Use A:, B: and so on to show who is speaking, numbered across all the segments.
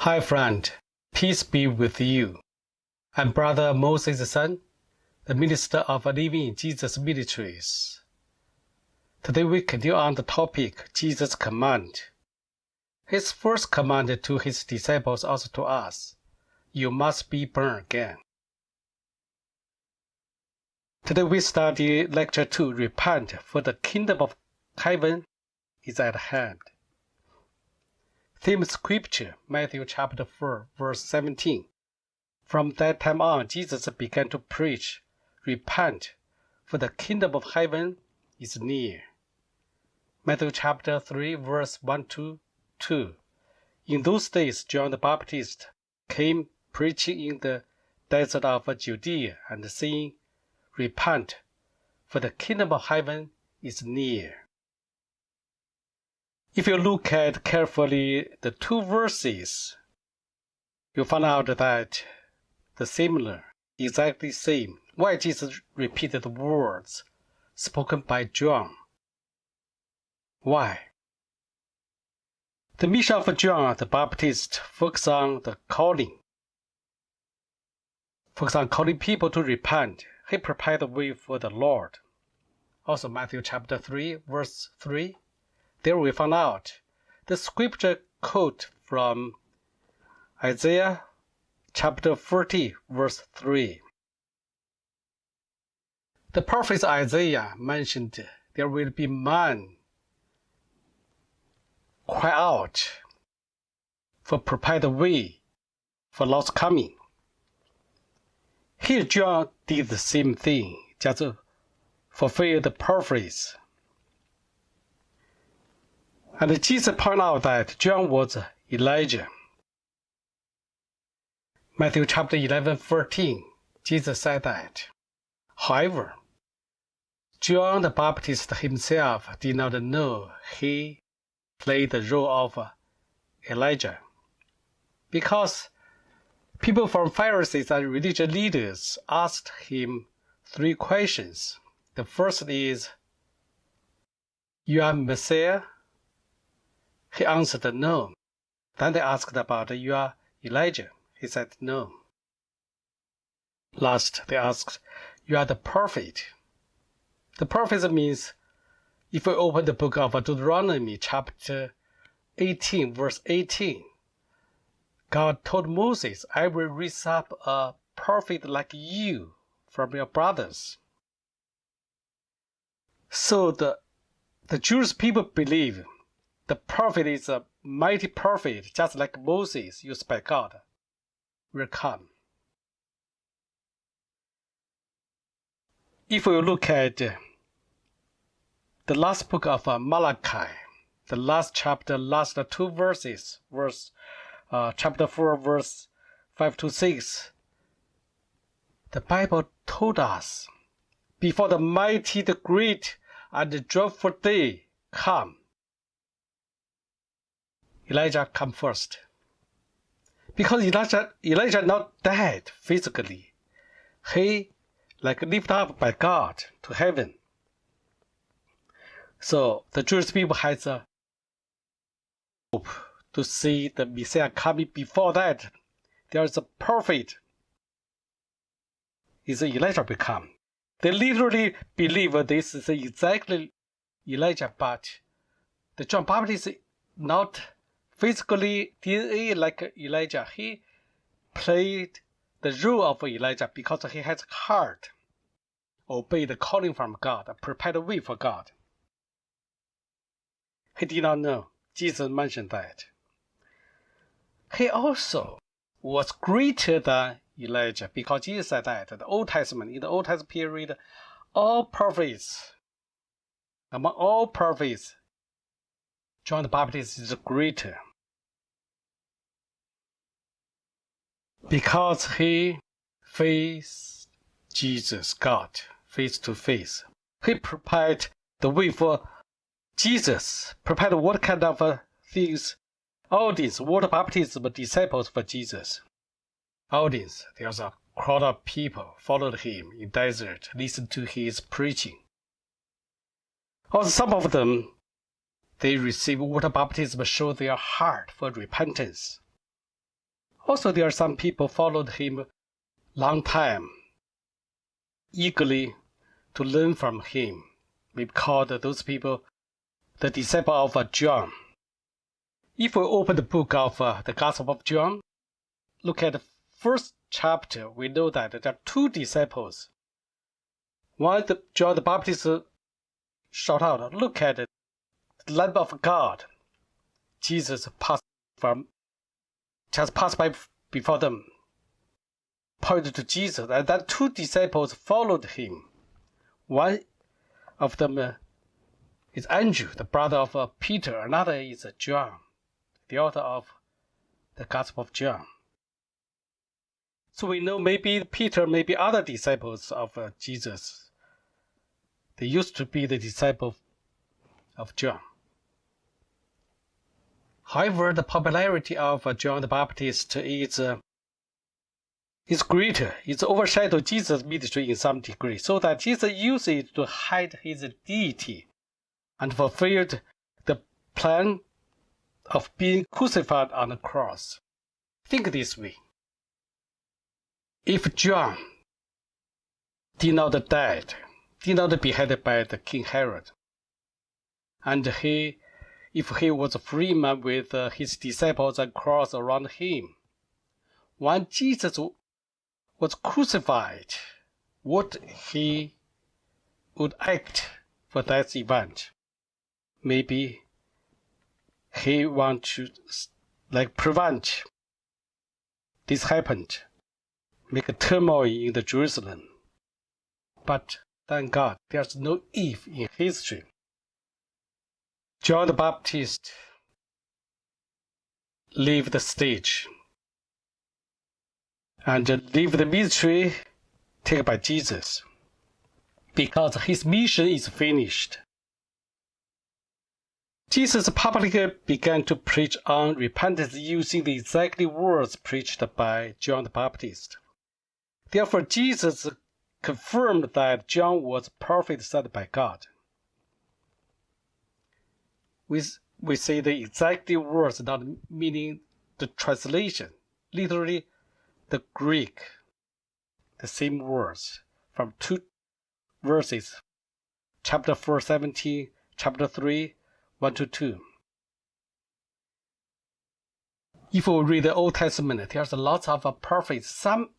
A: Hi friend, peace be with you. I'm Brother Moses' son, the minister of Living in Jesus Ministries. Today we continue on the topic, Jesus' command. His first command to his disciples, also to us, you must be born again. Today we study Lecture 2, Repent, for the kingdom of heaven is at hand. Theme scripture, Matthew chapter 4, verse 17. From that time on, Jesus began to preach, Repent, for the kingdom of heaven is near. Matthew chapter 3, verse 1 to 2. In those days, John the Baptist came preaching in the desert of Judea and saying, Repent, for the kingdom of heaven is near. If you look at carefully the two verses, you'll find out that the similar, exactly same, why Jesus repeated the words spoken by John. Why? The mission of John the Baptist focuses on the calling. Focus on calling people to repent. He prepared the way for the Lord. Also Matthew chapter 3, verse 3. There we found out the scripture quote from Isaiah chapter 40, verse 3. The prophet Isaiah mentioned there will be man cry out for prepare the way for Lord's coming. Here John did the same thing, just to fulfill the prophecies. And Jesus pointed out that John was Elijah. Matthew chapter 11, 13, Jesus said that. However, John the Baptist himself did not know he played the role of Elijah, because people from Pharisees and religious leaders asked him three questions. The first is, you are Messiah? He answered no. Then they asked about, you are Elijah? He said no. Last, they asked, you are the prophet? The prophet means, if we open the book of Deuteronomy chapter 18, verse 18, God told Moses, I will raise up a prophet like you from your brothers. So the Jewish people believe the prophet is a mighty prophet, just like Moses used by God, will come. If we look at the last book of Malachi, the last chapter, last two verses, chapter 4, verse 5 to 6, the Bible told us, before the mighty, the great, and the dreadful day come, Elijah come first. Because Elijah not dead physically. He lifted up by God to heaven. So the Jewish people has a hope to see the Messiah coming. Before that, there is a prophet, is Elijah become. They literally believe this is exactly Elijah, but the John Baptist is not physically DNA like Elijah. He played the role of Elijah because he has heart, obeyed the calling from God, prepared the way for God. He did not know. Jesus mentioned that. He also was greater than Elijah, because Jesus said that in the Old Testament period, all prophets, among all prophets, John the Baptist is greater, because he faced Jesus, God, face to face. He prepared the way for Jesus, prepared what kind of things, audience, water baptism disciples for Jesus. Audience, there's a crowd of people followed him in desert, listened to his preaching. Also, some of them, they received water baptism, show their heart for repentance. Also, there are some people followed him long time, eagerly to learn from him. We called those people the disciple of John. If we open the book of the Gospel of John, look at the first chapter, we know that there are two disciples. One, John the Baptist shout out, "Look at the Lamb of God." Jesus just passed by before them, pointed to Jesus, and then two disciples followed him. One of them is Andrew, the brother of Peter. Another is John, the author of the Gospel of John. So we know maybe Peter, maybe other disciples of Jesus. They used to be the disciples of John. However, the popularity of John the Baptist is greater. It's overshadowed Jesus' ministry in some degree, so that Jesus used it to hide his deity and fulfilled the plan of being crucified on the cross. Think this way. If John did not die, did not be beheaded by the King Herod, and if he was a free man with his disciples and cross around him, when Jesus was crucified, would he would act for that event? Maybe he want to prevent this happened, make a turmoil in the Jerusalem. But thank God, there's no if in history. John the Baptist leave the stage and leave the ministry taken by Jesus, because his mission is finished. Jesus publicly began to preach on repentance using the exact words preached by John the Baptist. Therefore, Jesus confirmed that John was a prophet sent by God. We say the exact words, not meaning the translation, literally the Greek, the same words from two verses, chapter 4, 17, chapter 3, 1 to 2. If we read the Old Testament, there's lots of prophets, some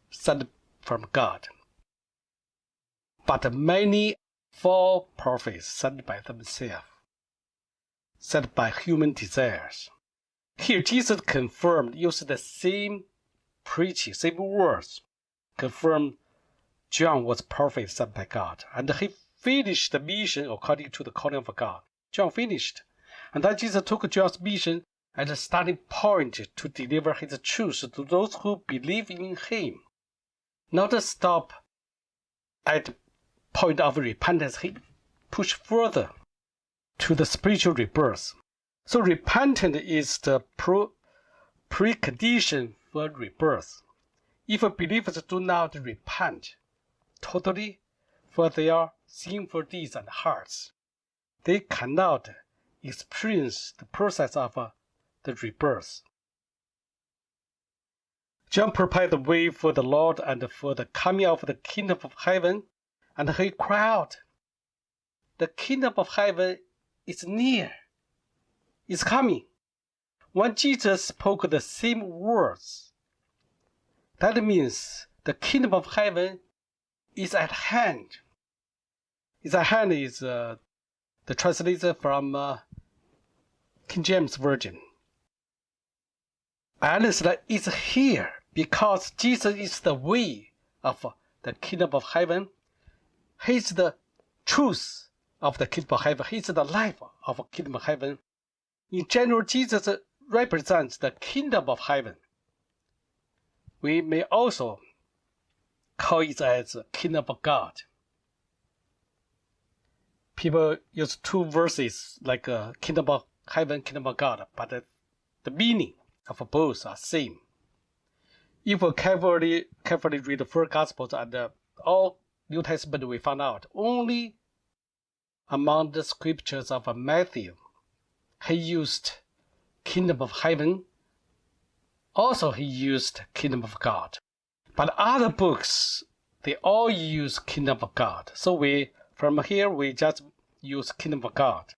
A: sent from God, but many false prophets sent by themselves, sent by human desires. Here, Jesus confirmed, used the same preaching, same words, confirmed John was a prophet sent by God, and he finished the mission according to the calling of God. John finished, and then Jesus took John's mission as a starting point to deliver his truth to those who believe in him. Not stop at the point of repentance, he pushed further to the spiritual rebirth. So repentance is the precondition for rebirth. If believers do not repent totally for their sinful deeds and hearts, they cannot experience the process of the rebirth. John prepared the way for the Lord and for the coming of the kingdom of heaven, and he cried out, "The kingdom of heaven is near, is coming." When Jesus spoke the same words, that means the kingdom of heaven is at hand. Is at hand is the translation from King James Version. And it's here because Jesus is the way of the kingdom of heaven. He's the truth of the kingdom of heaven. He's the life of the kingdom of heaven. In general, Jesus represents the kingdom of heaven. We may also call it as the kingdom of God. People use two verses like kingdom of heaven, kingdom of God, but the meaning of both are same. If we carefully read the four Gospels and all New Testament, we found out only among the scriptures of Matthew, he used kingdom of heaven also he used Kingdom of God. But other books, they all use Kingdom of God. So from here, we just use Kingdom of God.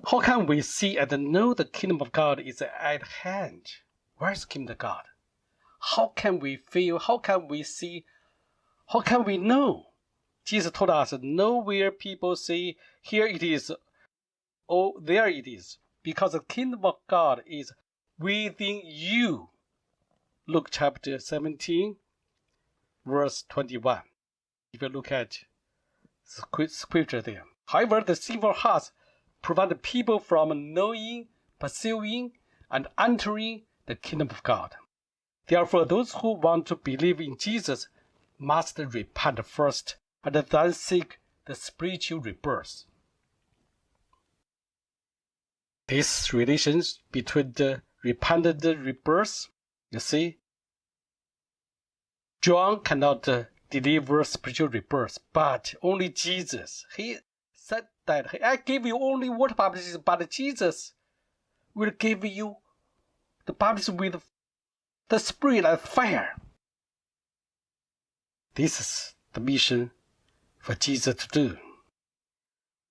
A: How can we see and know the Kingdom of God is at hand? Where is Kingdom of God? How can we feel? How can we see? How can we know? Jesus told us, know where people say, here it is, oh, there it is. Because the Kingdom of God is within you. Luke chapter 17, verse 21. If you look at scripture there. However, the sinful hearts prevent people from knowing, pursuing, and entering the kingdom of God. Therefore, those who want to believe in Jesus must repent first and then seek the spiritual rebirth. This relation between the repentant rebirth, you see, John cannot deliver spiritual rebirth, but only Jesus. He said that, I give you only water baptism, but Jesus will give you the baptism with the Spirit and fire. This is the mission for Jesus to do.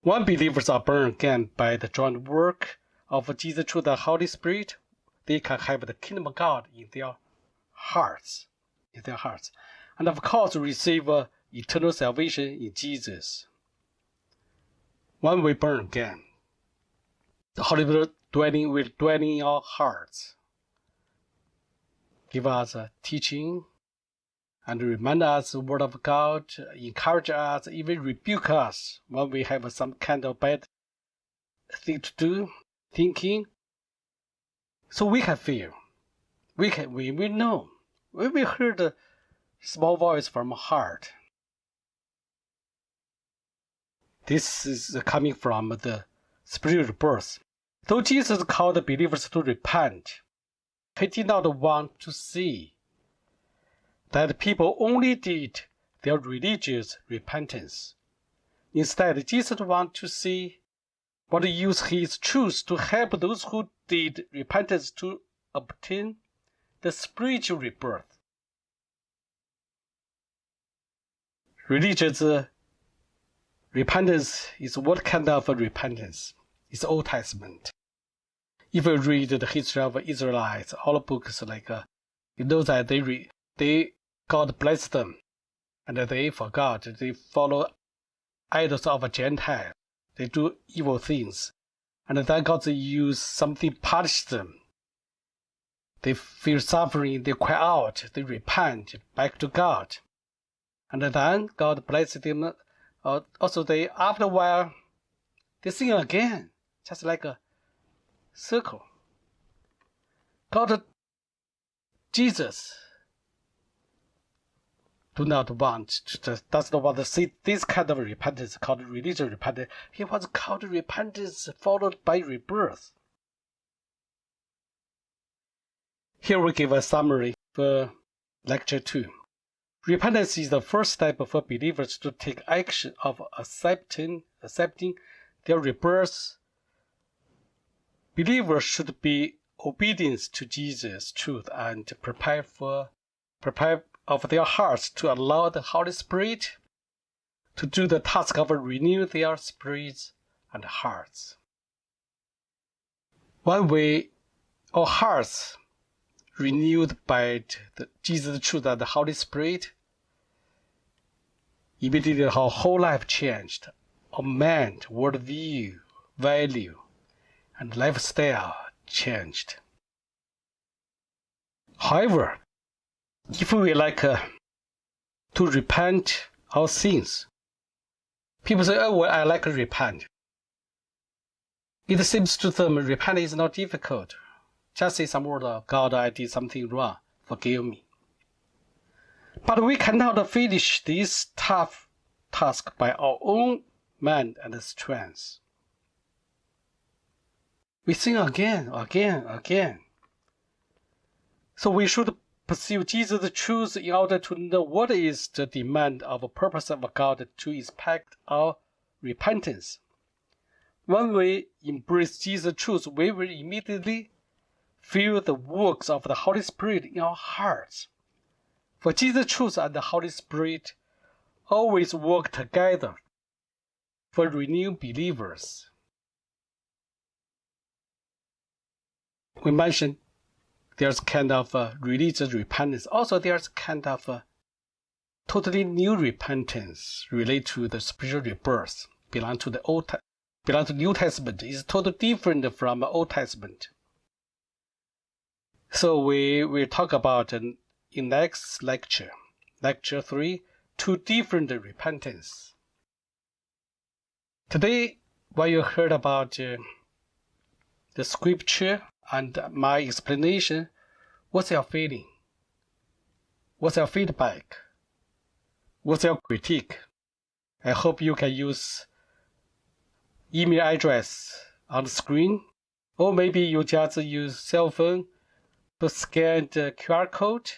A: When believers are born again by the joint work of Jesus through the Holy Spirit, they can have the kingdom of God in their hearts. And of course, receive eternal salvation in Jesus. When we born again, the Holy Spirit will dwell in our hearts, give us teaching, and remind us the word of God, encourage us, even rebuke us when we have some kind of bad thing to do, thinking. So we can feel, we know, when we hear the small voice from our heart. This is coming from the spiritual birth. Though Jesus called the believers to repent, he did not want to see that people only did their religious repentance. Instead, Jesus wanted to see what use his truth to help those who did repentance to obtain the spiritual rebirth. Religious repentance is what kind of repentance? It's Old Testament. If you read the history of Israelites, all books like you know that they God blessed them, and they forgot. They follow idols of a Gentile. They do evil things, and then God use something punish them. They feel suffering. They cry out. They repent back to God, and then God blessed them. Also, they after a while they sin again, just like a circle. God, Jesus, does not want to see this kind of repentance called religious repentance. He wants called repentance followed by rebirth. Here we give a summary for lecture 2. Repentance is the first step for believers to take action of accepting their rebirth. Believers should be obedient to Jesus' truth and prepare of their hearts to allow the Holy Spirit to do the task of renew their spirits and hearts. When our hearts renewed by Jesus' truth and the Holy Spirit, immediately our whole life changed. Our mind, worldview, value, and lifestyle changed. However, if we like to repent our sins, people say, oh, well, I like to repent. It seems to them repent is not difficult. Just say some word of God, I did something wrong, forgive me. But we cannot finish this tough task by our own mind and strength. We sin again. So we should pursue Jesus' truth in order to know what is the demand of a purpose of God to expect our repentance. When we embrace Jesus' truth, we will immediately feel the works of the Holy Spirit in our hearts. For Jesus' truth and the Holy Spirit always work together for renewed believers. We mentioned there's kind of religious repentance. Also, there's kind of totally new repentance related to the spiritual rebirth. Belong to the New Testament. It's totally different from the Old Testament. So we talk about in next lecture 3, 2 different repentance. Today, when you heard about the scripture and my explanation, what's your feeling? What's your feedback? What's your critique? I hope you can use email address on the screen, or maybe you just use cell phone to scan the QR code.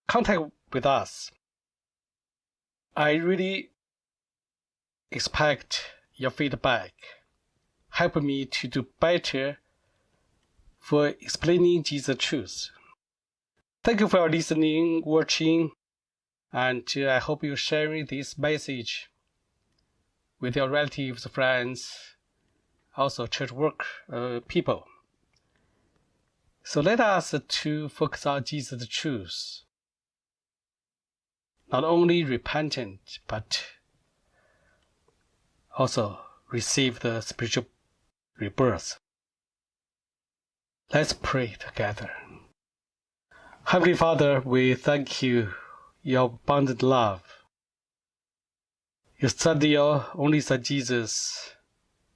A: Contact with us. I really expect your feedback. Help me to do better for explaining Jesus' truth. Thank you for listening, watching, and I hope you're sharing this message with your relatives, friends, also church work people. So let us to focus on Jesus' truth. Not only repentant, but also receive the spiritual rebirth. Let's pray together. Heavenly Father, we thank you, your abundant love. You sent your only Son Jesus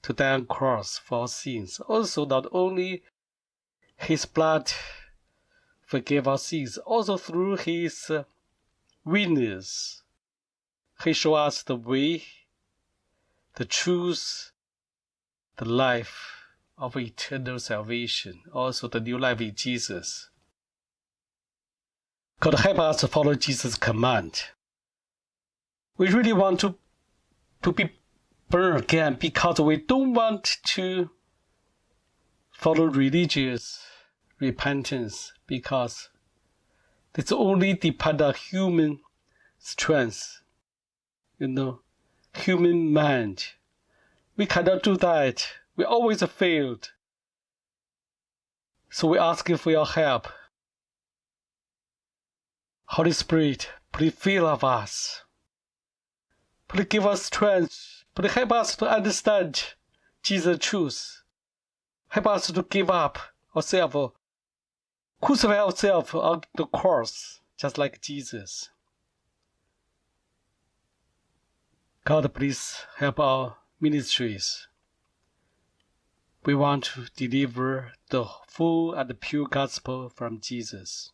A: to die on the cross for our sins. Also, not only his blood forgave our sins, also through his witness, he showed us the way, the truth, the life of eternal salvation, also the new life in Jesus. God, help us to follow Jesus' command. We really want to be born again because we don't want to follow religious repentance, because it's only depend on human strength, human mind. We cannot do that. We always failed. So we ask you for your help. Holy Spirit, please fill of us. Please give us strength. Please help us to understand Jesus' truth. Help us to give up ourselves, crucify ourselves on the cross, just like Jesus. God, please help our ministries. We want to deliver the full and pure gospel from Jesus.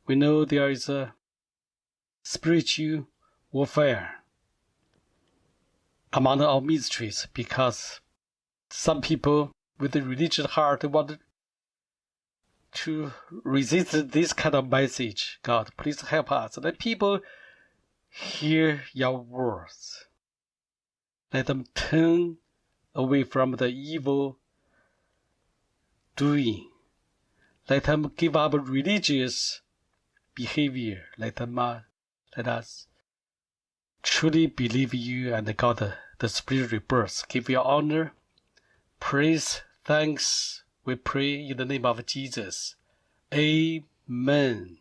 A: We know there is a spiritual warfare among our ministries, because some people with a religious heart want to resist this kind of message. God, please help us. Let people hear your words. Let them turn away from the evil doing. Let them give up religious behavior. Let us truly believe you and God, the spiritual rebirth. Give you honor, praise, thanks. We pray in the name of Jesus. Amen.